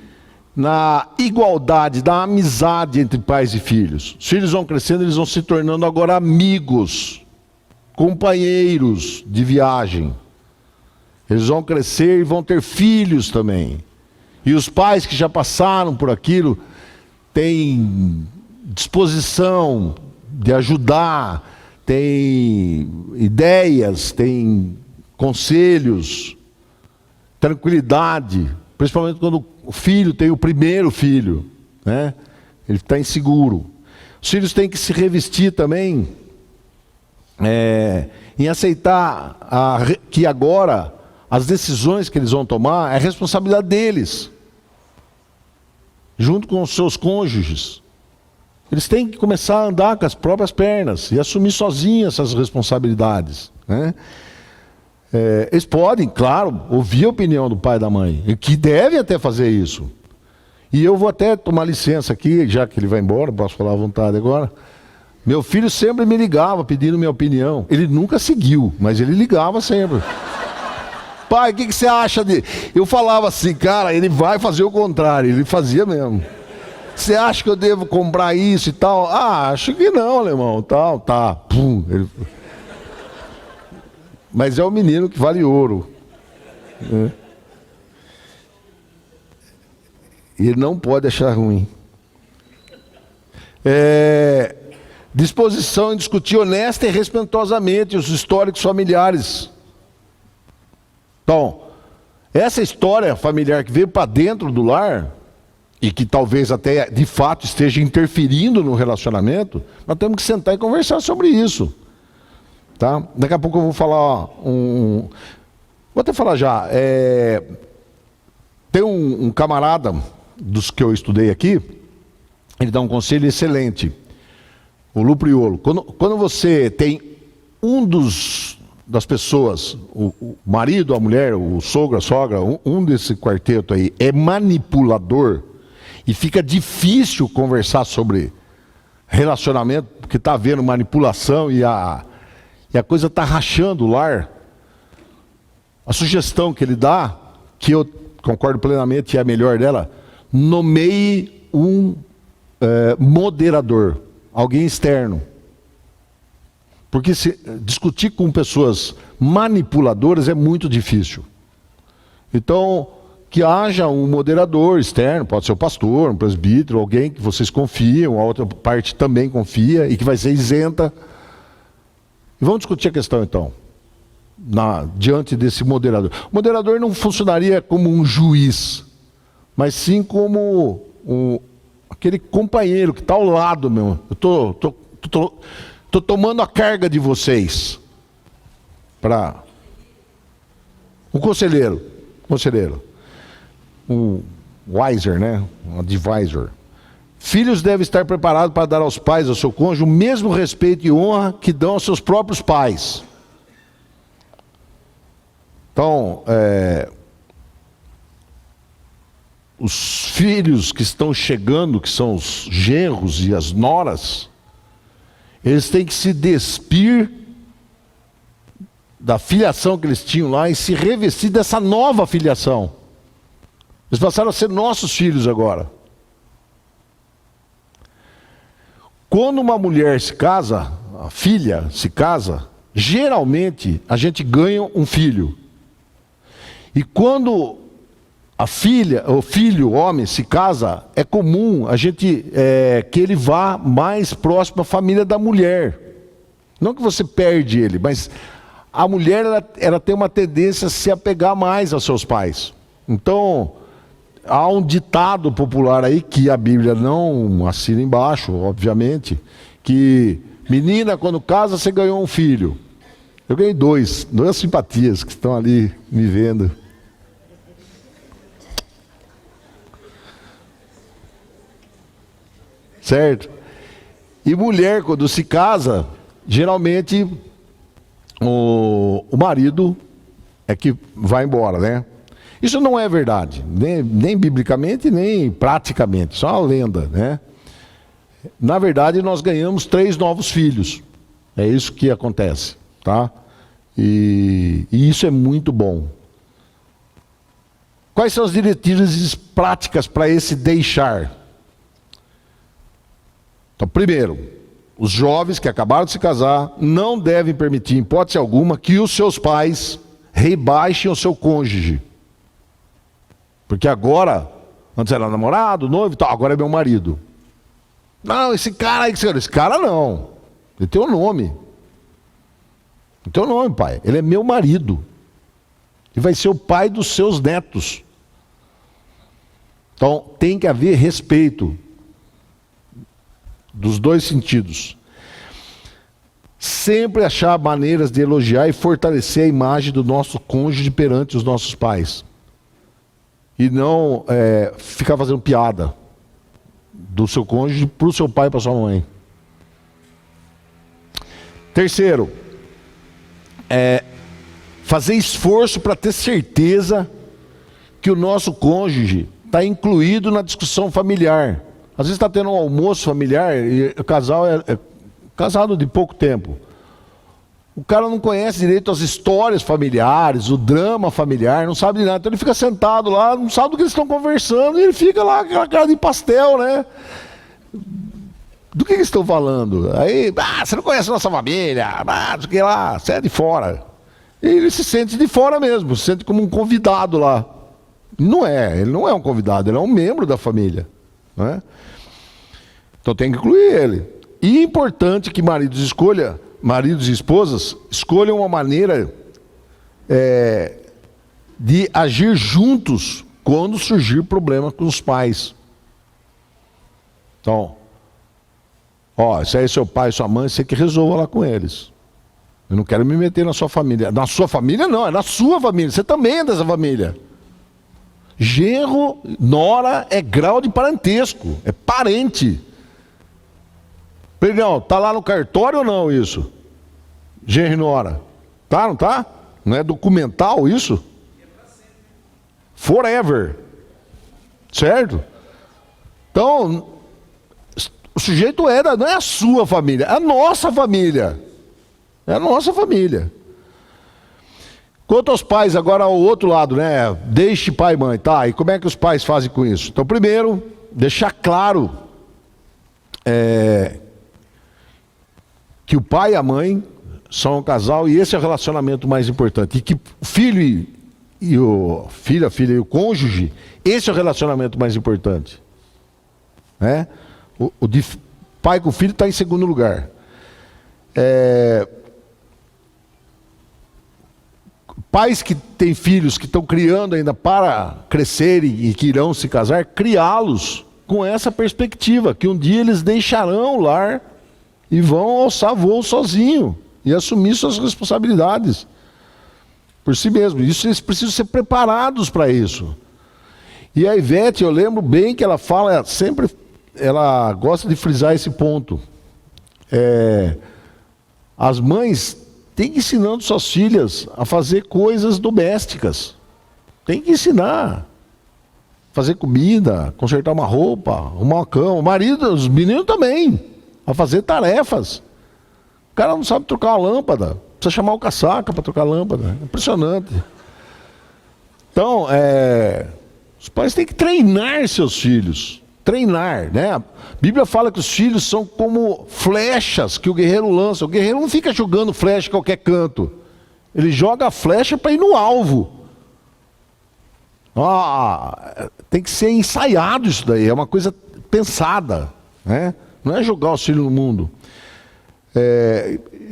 na igualdade, da amizade entre pais e filhos. Os filhos vão crescendo, eles vão se tornando agora amigos, companheiros de viagem. Eles vão crescer e vão ter filhos também. E os pais que já passaram por aquilo têm disposição de ajudar, têm ideias, têm conselhos, tranquilidade, principalmente quando o filho tem o primeiro filho, né? Ele está inseguro. Os filhos têm que se revestir também em aceitar que agora as decisões que eles vão tomar é responsabilidade deles, junto com os seus cônjuges. Eles têm que começar a andar com as próprias pernas e assumir sozinhos essas responsabilidades, né? Eles podem, claro, ouvir a opinião do pai e da mãe, e que devem até fazer isso. E eu vou até tomar licença aqui, já que ele vai embora, posso falar à vontade agora. Meu filho sempre me ligava pedindo minha opinião. Ele nunca seguiu, mas ele ligava sempre. Pai, o que você acha dele? Eu falava assim, cara, ele vai fazer o contrário. Ele fazia mesmo. Você acha que eu devo comprar isso e tal? Ah, acho que não, alemão. Tal, tá. Pum. Mas é o menino que vale ouro. E ele não pode achar ruim. Disposição em discutir honesta e respeitosamente os históricos familiares. Então, essa história familiar que veio para dentro do lar, e que talvez até de fato esteja interferindo no relacionamento, nós temos que sentar e conversar sobre isso. Tá? Daqui a pouco eu vou falar vou até falar já. Tem um camarada dos que eu estudei aqui, ele dá um conselho excelente, o Lupriolo. Quando você tem das pessoas, o marido, a mulher, o sogro, a sogra, um desse quarteto aí é manipulador, e fica difícil conversar sobre relacionamento, porque está havendo manipulação e a coisa está rachando o lar. A sugestão que ele dá, que eu concordo plenamente, é a melhor dela: nomeie um moderador, alguém externo. Porque discutir com pessoas manipuladoras é muito difícil. Então, que haja um moderador externo, pode ser o pastor, um presbítero, alguém que vocês confiam, a outra parte também confia e que vai ser isenta. E vamos discutir a questão então, diante desse moderador. O moderador não funcionaria como um juiz, mas sim como aquele companheiro que está ao lado, meu. Eu tô tomando a carga de vocês. Para um conselheiro. Um wiser, né? Um advisor. Filhos devem estar preparados para dar aos pais, ao seu cônjuge, o mesmo respeito e honra que dão aos seus próprios pais. Então, os filhos que estão chegando, que são os genros e as noras, eles têm que se despir da filiação que eles tinham lá e se revestir dessa nova filiação. Eles passaram a ser nossos filhos agora. Quando uma mulher se casa, a filha se casa, geralmente a gente ganha um filho. E quando a filha, o filho, o homem, se casa, é comum a gente que ele vá mais próximo à família da mulher. Não que você perde ele, mas a mulher ela tem uma tendência a se apegar mais aos seus pais. Então, há um ditado popular aí, que a Bíblia não assina embaixo, obviamente, que menina, quando casa, você ganhou um filho. Eu ganhei duas simpatias que estão ali me vendo. Certo? E mulher, quando se casa, geralmente o marido é que vai embora, né? Isso não é verdade, nem biblicamente, nem praticamente, só uma lenda, né? Na verdade, nós ganhamos 3 novos filhos. É isso que acontece, tá? E isso é muito bom. Quais são as diretrizes práticas para esse deixar? Então, primeiro, os jovens que acabaram de se casar não devem permitir, em hipótese alguma, que os seus pais rebaixem o seu cônjuge. Porque agora, antes era namorado, noivo e tal, agora é meu marido. Não, esse cara não. Ele tem um nome. Ele tem um nome, pai. Ele é meu marido. E vai ser o pai dos seus netos. Então, tem que haver respeito. Dos dois sentidos. sempre achar maneiras de elogiar e fortalecer a imagem do nosso cônjuge perante os nossos pais. E não ficar fazendo piada do seu cônjuge para o seu pai e para sua mãe. Terceiro, fazer esforço para ter certeza que o nosso cônjuge está incluído na discussão familiar. Às vezes está tendo um almoço familiar e o casal é casado de pouco tempo. O cara não conhece direito as histórias familiares, o drama familiar, não sabe de nada. Então ele fica sentado lá, não sabe do que eles estão conversando, e ele fica lá com aquela cara de pastel, né? Do que eles estão falando? Aí, você não conhece a nossa família, não sei o que lá, você é de fora. E ele se sente de fora mesmo, se sente como um convidado lá. Ele não é um convidado, ele é um membro da família. Né? Então tem que incluir ele. E é importante que maridos e esposas escolham uma maneira de agir juntos quando surgir problema com os pais. Então, se é seu pai e sua mãe, você que resolva lá com eles. Eu não quero me meter na sua família. Na sua família não, é na sua família. Você também é dessa família. Genro, nora é grau de parentesco, é parente. Perdão, tá lá no cartório ou não isso? Genro e nora. Tá, não tá? Não é documental isso? Forever. Certo? Então, o sujeito não é a sua família, é a nossa família. É a nossa família. Quanto aos pais, agora ao outro lado, né? Deixe pai e mãe, tá? E como é que os pais fazem com isso? Então, primeiro, deixar claro que o pai e a mãe são um casal e esse é o relacionamento mais importante. E que o filho a filha e o cônjuge, esse é o relacionamento mais importante. Né? O de pai com filho está em segundo lugar. Pais que têm filhos que estão criando ainda para crescerem e que irão se casar, criá-los com essa perspectiva, que um dia eles deixarão o lar e vão alçar voo sozinho e assumir suas responsabilidades por si mesmo. Isso eles precisam ser preparados para isso. E a Ivete, eu lembro bem que ela fala, sempre ela gosta de frisar esse ponto. As mães têm que ensinar suas filhas a fazer coisas domésticas. Tem que ensinar. Fazer comida, consertar uma roupa, arrumar uma cama. O marido, os meninos também. A fazer tarefas. O cara não sabe trocar uma lâmpada. Precisa chamar o caçaca para trocar a lâmpada. Impressionante. Então, os pais têm que treinar seus filhos. Treinar, né? A Bíblia fala que os filhos são como flechas que o guerreiro lança. O guerreiro não fica jogando flecha em qualquer canto. Ele joga a flecha para ir no alvo. Tem que ser ensaiado isso daí. É uma coisa pensada, né? Não é jogar os filhos no mundo.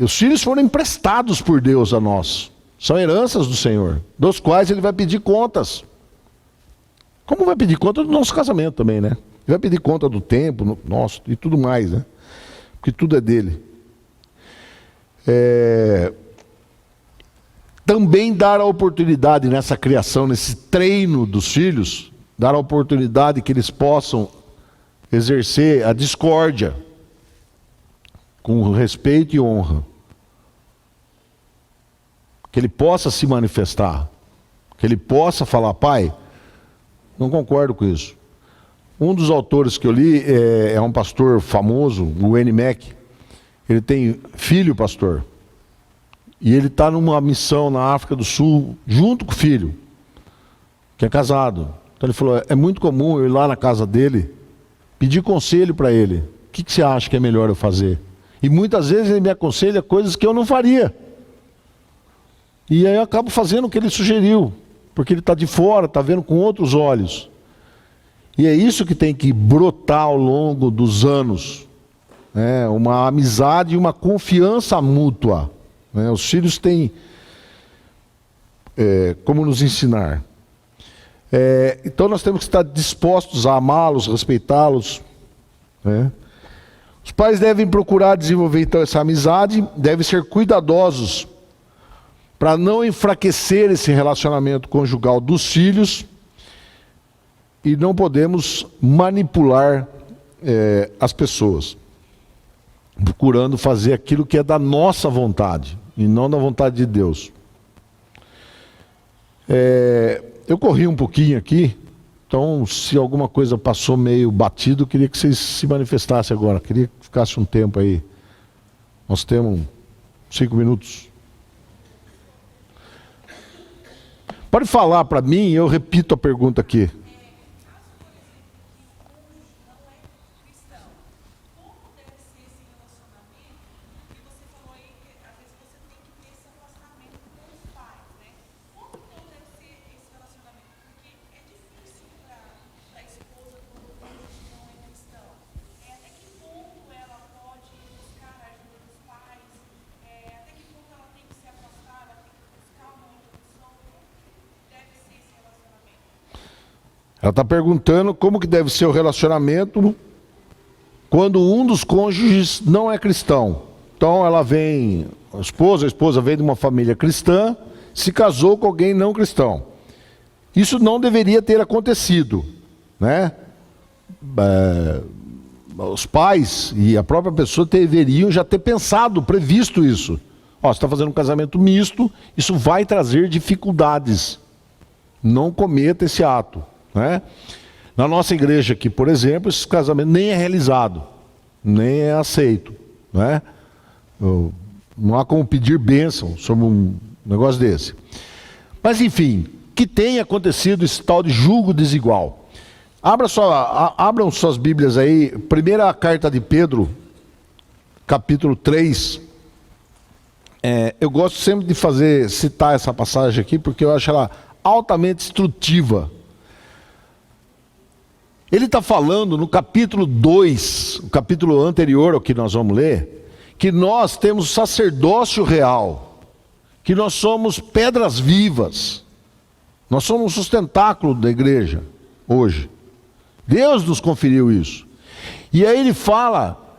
Os filhos foram emprestados por Deus a nós. São heranças do Senhor, dos quais Ele vai pedir contas. Como vai pedir conta do nosso casamento também, né? Ele vai pedir conta do tempo nosso e tudo mais, né? Porque tudo é dele. Também dar a oportunidade nessa criação, nesse treino dos filhos, dar a oportunidade que eles possam exercer a discórdia com respeito e honra. Que ele possa se manifestar. Que ele possa falar, pai, não concordo com isso. Um dos autores que eu li é um pastor famoso, o Wayne Mack. Ele tem filho pastor. E ele está numa missão na África do Sul, junto com o filho, que é casado. Então ele falou, é muito comum eu ir lá na casa dele, pedir conselho para ele. O que você acha que é melhor eu fazer? E muitas vezes ele me aconselha coisas que eu não faria. E aí eu acabo fazendo o que ele sugeriu, porque ele está de fora, está vendo com outros olhos. E é isso que tem que brotar ao longo dos anos. Uma amizade e uma confiança mútua. Os filhos têm como nos ensinar. Então nós temos que estar dispostos a amá-los, respeitá-los. Os pais devem procurar desenvolver então essa amizade, devem ser cuidadosos para não enfraquecer esse relacionamento conjugal dos filhos, e não podemos manipular as pessoas, procurando fazer aquilo que é da nossa vontade e não da vontade de Deus. Eu corri um pouquinho aqui, então se alguma coisa passou meio batido, eu queria que vocês se manifestassem agora, queria que ficasse um tempo aí. Nós temos 5 minutos. Pode falar para mim, eu repito a pergunta aqui. Ela está perguntando como que deve ser o relacionamento quando um dos cônjuges não é cristão. Então ela vem, a esposa vem de uma família cristã, se casou com alguém não cristão. Isso não deveria ter acontecido, né? Os pais e a própria pessoa deveriam já ter pensado, previsto isso. Ó, você está fazendo um casamento misto, isso vai trazer dificuldades. Não cometa esse ato. Né? Na nossa igreja aqui, por exemplo, esse casamento nem é realizado, nem é aceito. Né? Não há como pedir bênção sobre um negócio desse. Mas enfim, que tenha acontecido esse tal de julgo desigual. Abram suas Bíblias aí, primeira carta de Pedro, capítulo 3. Eu gosto sempre de citar essa passagem aqui, porque eu acho ela altamente instrutiva. Ele está falando no capítulo 2, o capítulo anterior ao que nós vamos ler, que nós temos sacerdócio real, que nós somos pedras vivas, nós somos um sustentáculo da igreja hoje. Deus nos conferiu isso. E aí ele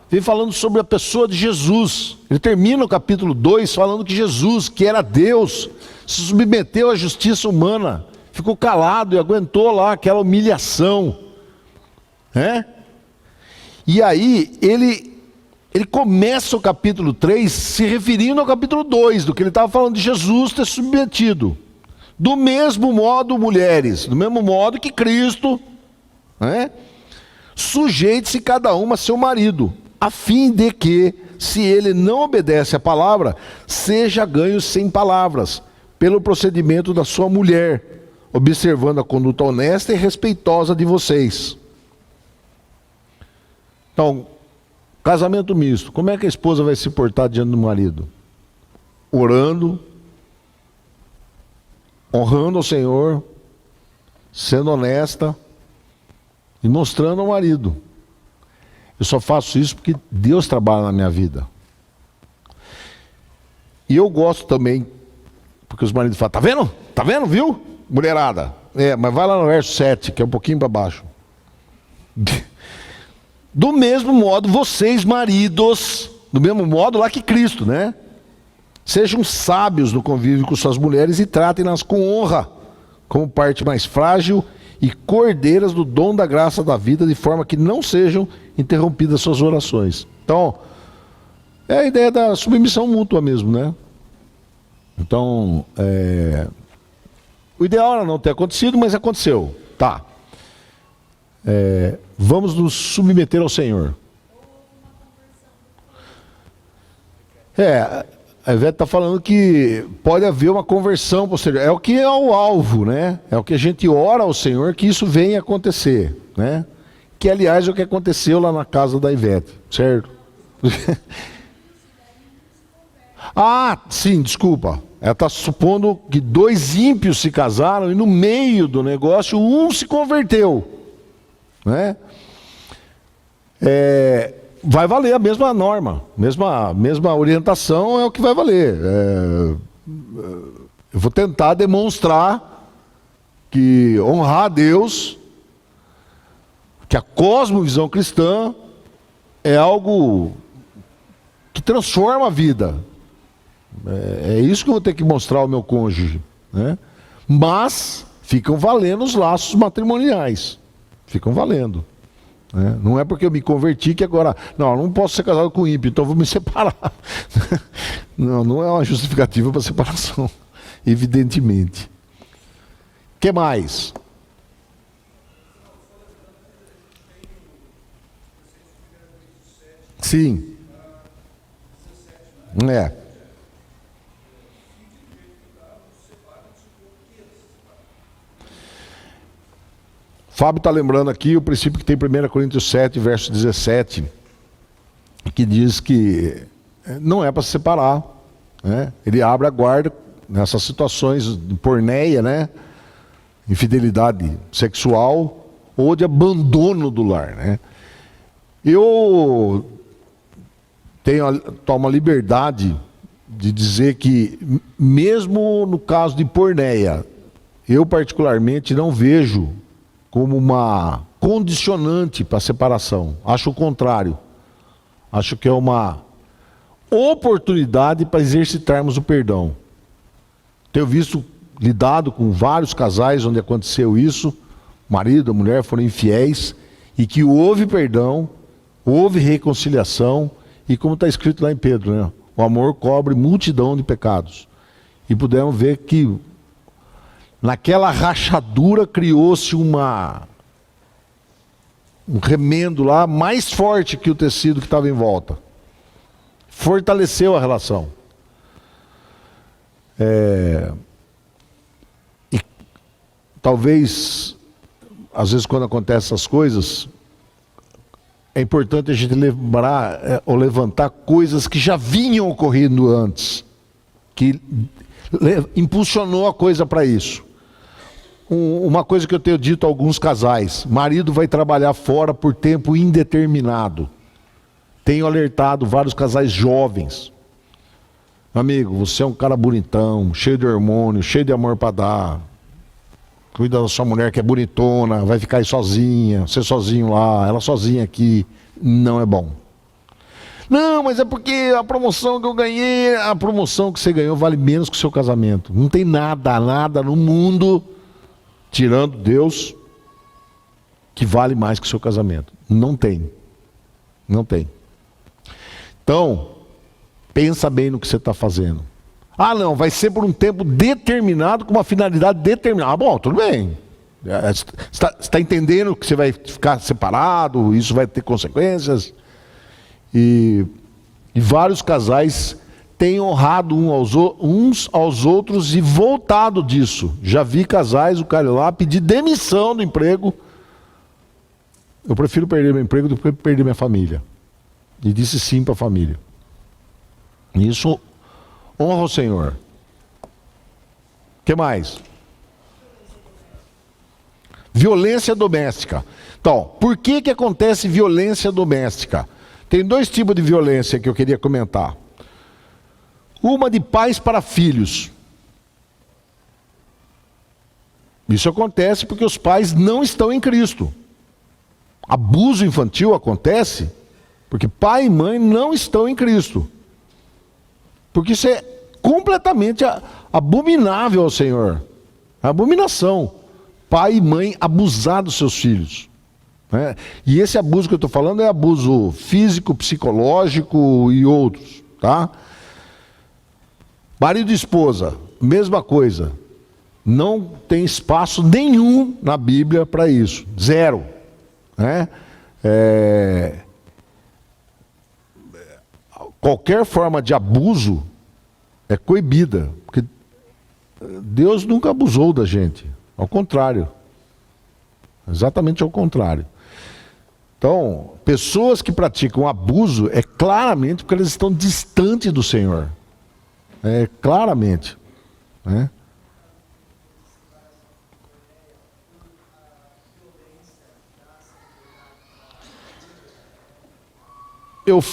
vem falando sobre a pessoa de Jesus. Ele termina o capítulo 2 falando que Jesus, que era Deus, se submeteu à justiça humana, ficou calado e aguentou lá aquela humilhação. E aí ele começa o capítulo 3 se referindo ao capítulo 2, do que ele estava falando de Jesus ter submetido. Do mesmo modo, mulheres, do mesmo modo que Cristo, sujeite-se cada uma a seu marido, a fim de que, se ele não obedece à palavra, seja ganho sem palavras, pelo procedimento da sua mulher, observando a conduta honesta e respeitosa de vocês. Então, casamento misto, como é que a esposa vai se portar diante do marido? Orando, honrando ao Senhor, sendo honesta e mostrando ao marido. Eu só faço isso porque Deus trabalha na minha vida. E eu gosto também, porque os maridos falam, tá vendo? Tá vendo, viu? Mulherada. Mas vai lá no verso 7, que é um pouquinho para baixo. Do mesmo modo, vocês, maridos, do mesmo modo lá que Cristo, né? Sejam sábios no convívio com suas mulheres e tratem-nas com honra, como parte mais frágil e cordeiras do dom da graça da vida, de forma que não sejam interrompidas suas orações. Então, é a ideia da submissão mútua mesmo, né? Então, o ideal era não ter acontecido, mas aconteceu. Tá. Vamos nos submeter ao Senhor. A Ivete está falando que pode haver uma conversão posterior. É o que é o alvo, né? É o que a gente ora ao Senhor que isso venha acontecer, né? Que, aliás, é o que aconteceu lá na casa da Ivete, certo? Sim, desculpa. Ela está supondo que 2 ímpios se casaram e no meio do negócio um se converteu. Né? Vai valer a mesma norma, mesma orientação é o que vai valer. Eu vou tentar demonstrar que honrar a Deus, que a cosmovisão cristã é algo que transforma a vida. É isso que eu vou ter que mostrar ao meu cônjuge, né? Mas ficam valendo os laços matrimoniais. Ficam valendo. Né? Não é porque eu me converti que agora... Não, eu não posso ser casado com ímpio, então eu vou me separar. Não é uma justificativa para separação. Evidentemente. O que mais? Sim. Fábio está lembrando aqui o princípio que tem em 1 Coríntios 7, verso 17, que diz que não é para se separar, né? Ele abre a guarda nessas situações de porneia, né? Infidelidade sexual ou de abandono do lar, né? Eu tomo a liberdade de dizer que, mesmo no caso de porneia, eu particularmente não vejo como uma condicionante para a separação. Acho o contrário. Acho que é uma oportunidade para exercitarmos o perdão. Tenho lidado com vários casais onde aconteceu isso, o marido, a mulher foram infiéis, e que houve perdão, houve reconciliação, e como está escrito lá em Pedro, né? O amor cobre multidão de pecados. E pudemos ver que naquela rachadura criou-se um remendo lá mais forte que o tecido que estava em volta. Fortaleceu a relação. E talvez, às vezes quando acontecem essas coisas, é importante a gente lembrar ou levantar coisas que já vinham ocorrendo antes, que impulsionou a coisa para isso. Uma coisa que eu tenho dito a alguns casais: marido vai trabalhar fora por tempo indeterminado. Tenho alertado vários casais jovens: amigo, você é um cara bonitão, cheio de hormônio, cheio de amor para dar. Cuida da sua mulher que é bonitona, vai ficar aí sozinha, você sozinho lá, ela sozinha aqui. Não é bom. Não, mas é porque a promoção que eu ganhei, a promoção que você ganhou vale menos que o seu casamento. Não tem nada no mundo, tirando Deus, que vale mais que o seu casamento. Não tem. Não tem. Então, pensa bem no que você está fazendo. Ah, não, vai ser por um tempo determinado, com uma finalidade determinada. Ah, bom, tudo bem. Você está entendendo que você vai ficar separado, isso vai ter consequências. E vários casais têm honrado uns aos outros e voltado disso. Já vi casais, o cara lá pedir demissão do emprego. Eu prefiro perder meu emprego do que perder minha família. E disse sim para a família. Isso honra o Senhor. O que mais? Violência doméstica. Então, por que acontece violência doméstica? Tem dois tipos de violência que eu queria comentar. Uma de pais para filhos. Isso acontece porque os pais não estão em Cristo. Abuso infantil acontece porque pai e mãe não estão em Cristo. Porque isso é completamente abominável ao Senhor. Abominação. Pai e mãe abusar dos seus filhos. Né? E esse abuso que eu estou falando é abuso físico, psicológico e outros. Tá? Marido e esposa, mesma coisa. Não tem espaço nenhum na Bíblia para isso. Zero. Né? Qualquer forma de abuso é coibida. Porque Deus nunca abusou da gente. Ao contrário. Exatamente ao contrário. Então, pessoas que praticam abuso é claramente porque elas estão distantes do Senhor. Claramente. Né? Eu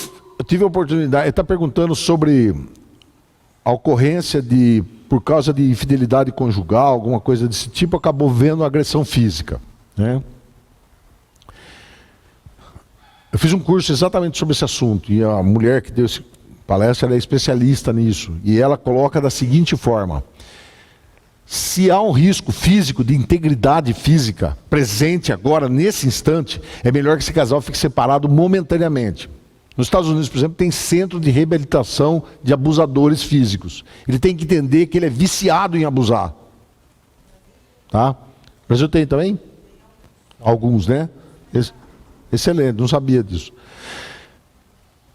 tive a oportunidade, ele está perguntando sobre a ocorrência por causa de infidelidade conjugal, alguma coisa desse tipo, acabou vendo agressão física. Né? fiz um curso exatamente sobre esse assunto, e a mulher que deu essa palestra, ela é especialista nisso, e ela coloca da seguinte forma: se há um risco físico, de integridade física, presente agora, nesse instante, é melhor que esse casal fique separado momentaneamente. Nos Estados Unidos, por exemplo, tem centro de reabilitação de abusadores físicos. Ele tem que entender que ele é viciado em abusar. Tá? O Brasil tem também? Alguns, né? Excelente, não sabia disso.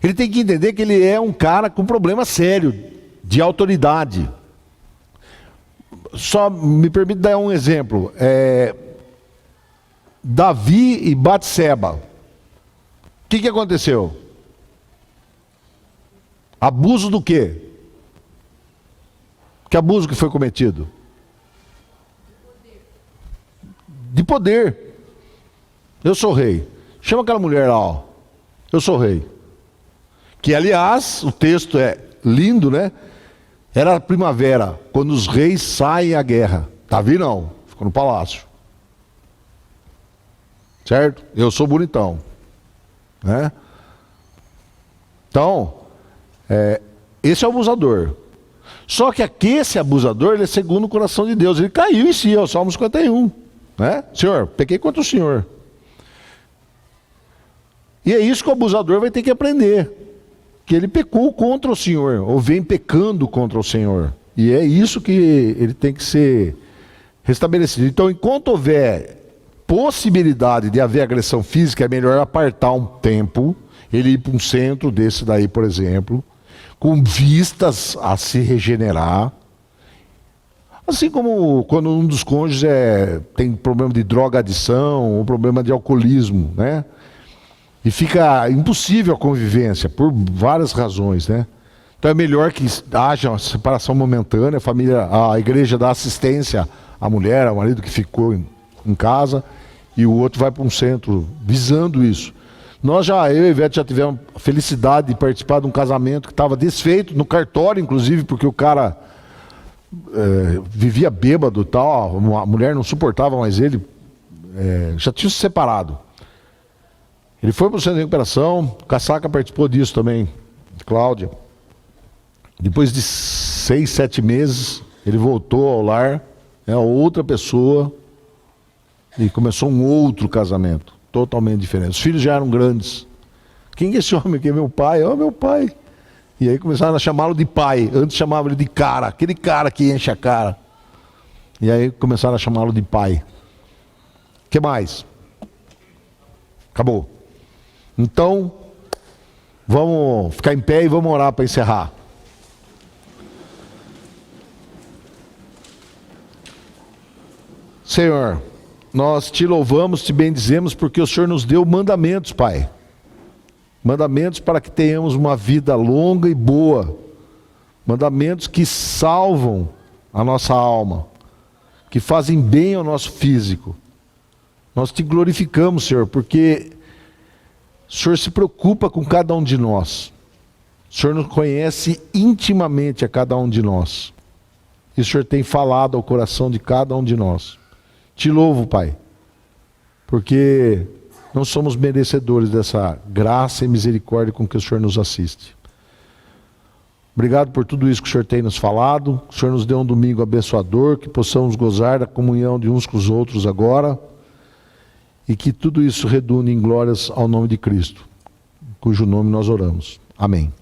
Ele tem que entender que ele é um cara com problema sério de autoridade. Só me permite dar um exemplo. Davi e Batseba. O que aconteceu? Abuso do quê? Que abuso que foi cometido? De poder. Eu sou rei. Chama aquela mulher lá, ó. Eu sou rei. Que, aliás, o texto é lindo, né? Era a primavera, quando os reis saem à guerra. Davi não, ficou no palácio. Certo? Eu sou bonitão. Né? Então, esse é o abusador. Só que esse abusador, ele é segundo o coração de Deus. Ele caiu em si, ó, Salmo 51. Né? Senhor, pequei contra o Senhor. E é isso que o abusador vai ter que aprender. Que ele pecou contra o Senhor, ou vem pecando contra o Senhor. E é isso que ele tem que ser restabelecido. Então, enquanto houver possibilidade de haver agressão física, é melhor apartar um tempo, ele ir para um centro desse daí, por exemplo, com vistas a se regenerar. Assim como quando um dos cônjuges tem problema de drogadição ou problema de alcoolismo, né? E fica impossível a convivência, por várias razões, né? Então é melhor que haja uma separação momentânea, a igreja dá assistência à mulher, ao marido que ficou em casa, e o outro vai para um centro visando isso. Eu e a Ivete já tivemos a felicidade de participar de um casamento que estava desfeito, no cartório inclusive, porque o cara vivia bêbado e tal, a mulher não suportava mais ele, já tinha se separado. Ele foi para o centro de recuperação, Caçaca participou disso também, Cláudia. Depois de 6, 7 meses, ele voltou ao lar, outra pessoa, e começou um outro casamento, totalmente diferente. Os filhos já eram grandes. Quem é esse homem aqui? É meu pai? Meu pai. E aí começaram a chamá-lo de pai, antes chamavam ele de cara, aquele cara que enche a cara. E aí começaram a chamá-lo de pai. O que mais? Acabou. Então, vamos ficar em pé e vamos orar para encerrar. Senhor, nós te louvamos, te bendizemos, porque o Senhor nos deu mandamentos, Pai. Mandamentos para que tenhamos uma vida longa e boa. Mandamentos que salvam a nossa alma, que fazem bem ao nosso físico. Nós te glorificamos, Senhor, porque o Senhor se preocupa com cada um de nós. O Senhor nos conhece intimamente a cada um de nós. E o Senhor tem falado ao coração de cada um de nós. Te louvo, Pai, porque não somos merecedores dessa graça e misericórdia com que o Senhor nos assiste. Obrigado por tudo isso que o Senhor tem nos falado. O Senhor nos deu um domingo abençoador, que possamos gozar da comunhão de uns com os outros agora. E que tudo isso redunde em glórias ao nome de Cristo, cujo nome nós oramos. Amém.